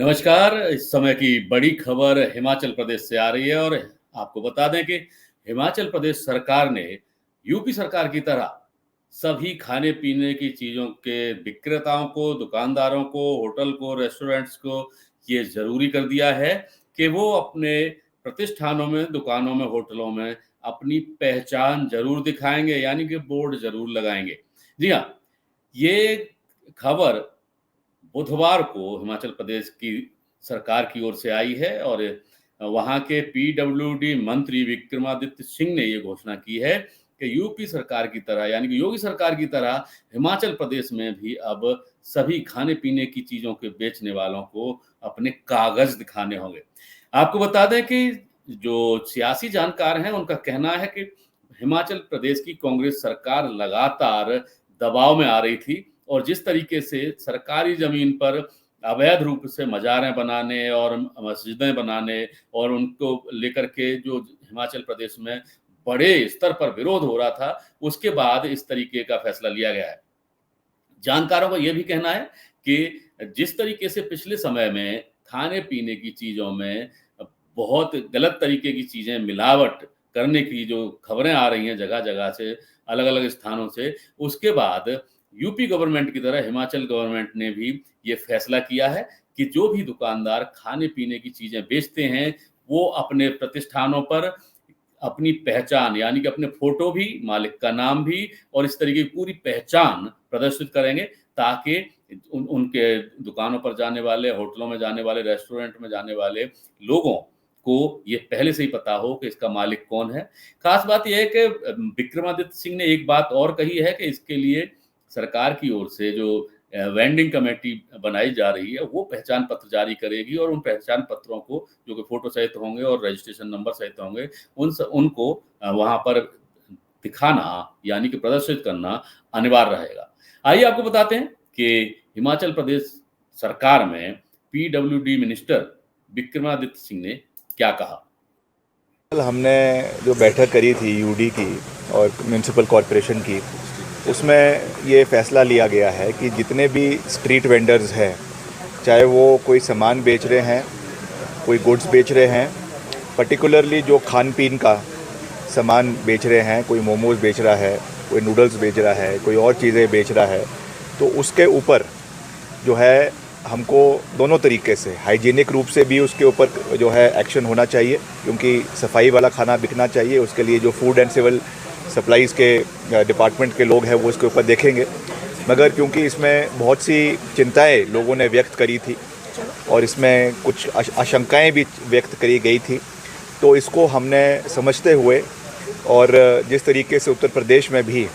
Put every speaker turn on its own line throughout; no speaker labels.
नमस्कार। इस समय की बड़ी खबर हिमाचल प्रदेश से आ रही है और आपको बता दें कि हिमाचल प्रदेश सरकार ने यूपी सरकार की तरह सभी खाने-पीने की चीज़ों के विक्रेताओं को, दुकानदारों को, होटल को, रेस्टोरेंट्स को ये ज़रूरी कर दिया है कि वो अपने प्रतिष्ठानों में, दुकानों में, होटलों में अपनी पहचान ज़रूर दिखाएँगे, यानी कि बोर्ड ज़रूर लगाएँगे। जी हाँ, ये खबर बुधवार को हिमाचल प्रदेश की सरकार की ओर से आई है और वहाँ के पीडब्ल्यूडी मंत्री विक्रमादित्य सिंह ने ये घोषणा की है कि यूपी सरकार की तरह यानी कि योगी सरकार की तरह हिमाचल प्रदेश में भी अब सभी खाने-पीने की चीज़ों के बेचने वालों को अपने कागज़ दिखाने होंगे। आपको बता दें कि जो सियासी जानकार हैं, उनका कहना है कि हिमाचल प्रदेश की कांग्रेस सरकार लगातार दबाव में आ रही थी और जिस तरीके से सरकारी ज़मीन पर अवैध रूप से मज़ारें बनाने और मस्जिदें बनाने और उनको लेकर के जो हिमाचल प्रदेश में बड़े स्तर पर विरोध हो रहा था, उसके बाद इस तरीके का फैसला लिया गया है। जानकारों का ये भी कहना है कि जिस तरीके से पिछले समय में खाने-पीने की चीज़ों में बहुत गलत तरीके की चीज़ें मिलावट करने की जो खबरें आ रही हैं जगह-जगह से, अलग-अलग स्थानों से, उसके बाद यूपी गवर्नमेंट की तरह हिमाचल गवर्नमेंट ने भी ये फैसला किया है कि जो भी दुकानदार खाने-पीने की चीज़ें बेचते हैं, वो अपने प्रतिष्ठानों पर अपनी पहचान यानी कि अपने फ़ोटो भी, मालिक का नाम भी और इस तरीके की पूरी पहचान प्रदर्शित करेंगे ताकि उनके दुकानों पर जाने वाले, होटलों में जाने वाले, रेस्टोरेंट में जाने वाले लोगों को ये पहले से ही पता हो कि इसका मालिक कौन है। ख़ास बात ये है कि विक्रमादित्य सिंह ने एक बात और कही है कि इसके लिए सरकार की ओर से जो वेंडिंग कमेटी बनाई जा रही है, वो पहचान पत्र जारी करेगी और उन पहचान पत्रों को जो कि फ़ोटो सहित होंगे और रजिस्ट्रेशन नंबर सहित होंगे, उनको वहाँ पर दिखाना यानी कि प्रदर्शित करना अनिवार्य रहेगा। आइए आपको बताते हैं कि हिमाचल प्रदेश सरकार में पीडब्ल्यूडी मिनिस्टर विक्रमादित्य सिंह ने क्या कहा?
कल हमने जो बैठक करी थी यूडी की और म्यूनसिपल कॉरपोरेशन की, उसमें ये फ़ैसला लिया गया है कि जितने भी स्ट्रीट वेंडर्स हैं, चाहे वो कोई सामान बेच रहे हैं, कोई गुड्स बेच रहे हैं, पर्टिकुलरली जो खान पीन का सामान बेच रहे हैं, कोई मोमोज़ बेच रहा है, कोई नूडल्स बेच रहा है, कोई और चीज़ें बेच रहा है, तो उसके ऊपर जो है हमको दोनों तरीके से हाइजीनिक रूप से भी उसके ऊपर जो है एक्शन होना चाहिए, क्योंकि सफाई वाला खाना बिकना चाहिए। उसके लिए जो फूड एंड सिविल सप्लाईज़ के डिपार्टमेंट के लोग हैं वो इसके ऊपर देखेंगे। मगर क्योंकि इसमें बहुत सी चिंताएं लोगों ने व्यक्त करी थी और इसमें कुछ आशंकाएं भी व्यक्त करी गई थी, तो इसको हमने समझते हुए और जिस तरीके से उत्तर प्रदेश में भी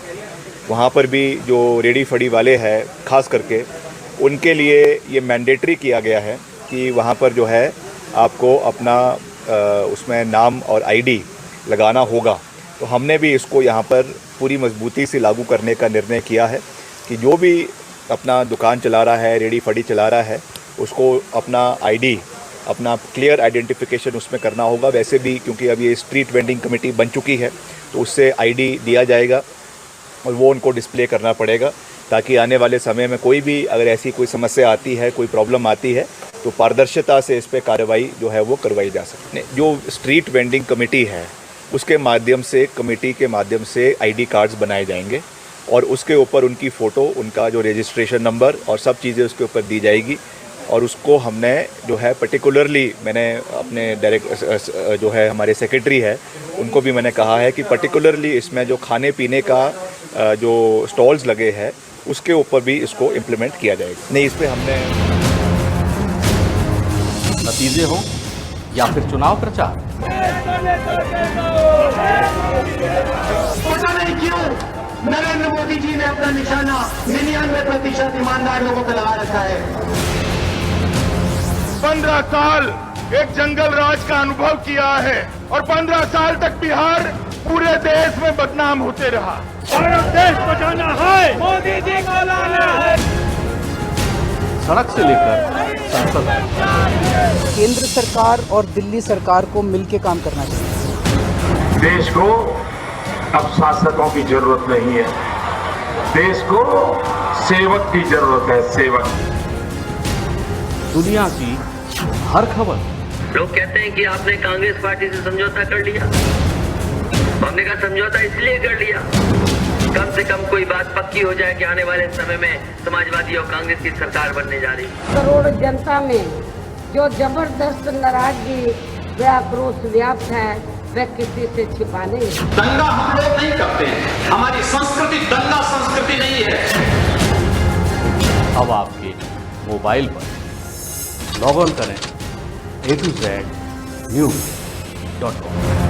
वहाँ पर भी जो रेडी फड़ी वाले हैं ख़ास करके, उनके लिए ये मैंडेटरी किया गया है कि वहाँ पर जो है आपको अपना उसमें नाम और आईडी लगाना होगा। तो हमने भी इसको यहाँ पर पूरी मजबूती से लागू करने का निर्णय किया है कि जो भी अपना दुकान चला रहा है, रेडी फड़ी चला रहा है, उसको अपना आईडी, अपना क्लियर आइडेंटिफिकेशन उसमें करना होगा। वैसे भी क्योंकि अब ये स्ट्रीट वेंडिंग कमेटी बन चुकी है, तो उससे आईडी दिया जाएगा और वो उनको डिस्प्ले करना पड़ेगा, ताकि आने वाले समय में कोई भी अगर ऐसी कोई समस्या आती है, कोई प्रॉब्लम आती है, तो पारदर्शिता से इस पे कार्रवाई जो है वो करवाई जा सके। जो स्ट्रीट वेंडिंग कमेटी है, उसके माध्यम से, कमेटी के माध्यम से आईडी कार्ड्स बनाए जाएंगे और उसके ऊपर उनकी फ़ोटो, उनका जो रजिस्ट्रेशन नंबर और सब चीज़ें उसके ऊपर दी जाएगी। और उसको हमने जो है पर्टिकुलरली, मैंने अपने डायरेक्ट जो है हमारे सेक्रेटरी है, उनको भी मैंने कहा है कि पर्टिकुलरली इसमें जो खाने पीने का जो स्टॉल्स लगे हैं उसके ऊपर भी इसको इम्प्लीमेंट किया जाएगा। नहीं, इस पर हमने
नतीजे हो या फिर चुनाव प्रचार,
पता नहीं क्यों नरेंद्र मोदी जी ने अपना निशाना 99% ईमानदार लोगों पर लगा रखा है।
15 साल एक जंगल राज का अनुभव किया है और 15 साल तक बिहार पूरे देश में बदनाम होते रहा। और देश बचाना है, मोदी जी को लाना है।
सड़क से लेकर संसद तक
केंद्र सरकार और दिल्ली सरकार को मिलकर काम करना चाहिए।
देश को अब शासकों की जरूरत नहीं है, देश को सेवक की जरूरत है। सेवक
दुनिया की हर खबर।
लोग कहते हैं कि आपने कांग्रेस पार्टी से समझौता कर लिया। हमने कहा समझौता इसलिए कर लिया कम से कम कोई बात पक्की हो जाए कि आने वाले समय में समाजवादी और कांग्रेस की सरकार बनने जा रही है।
करोड़ जनता में जो जबरदस्त नाराजगी व आक्रोश व्याप्त है वह किसी से छिपा नहीं।
दंगा हम लोग नहीं करते हैं, हमारी संस्कृति दंगा संस्कृति नहीं है।
अब आपके मोबाइल पर लॉग ऑन करें A2Z News.com।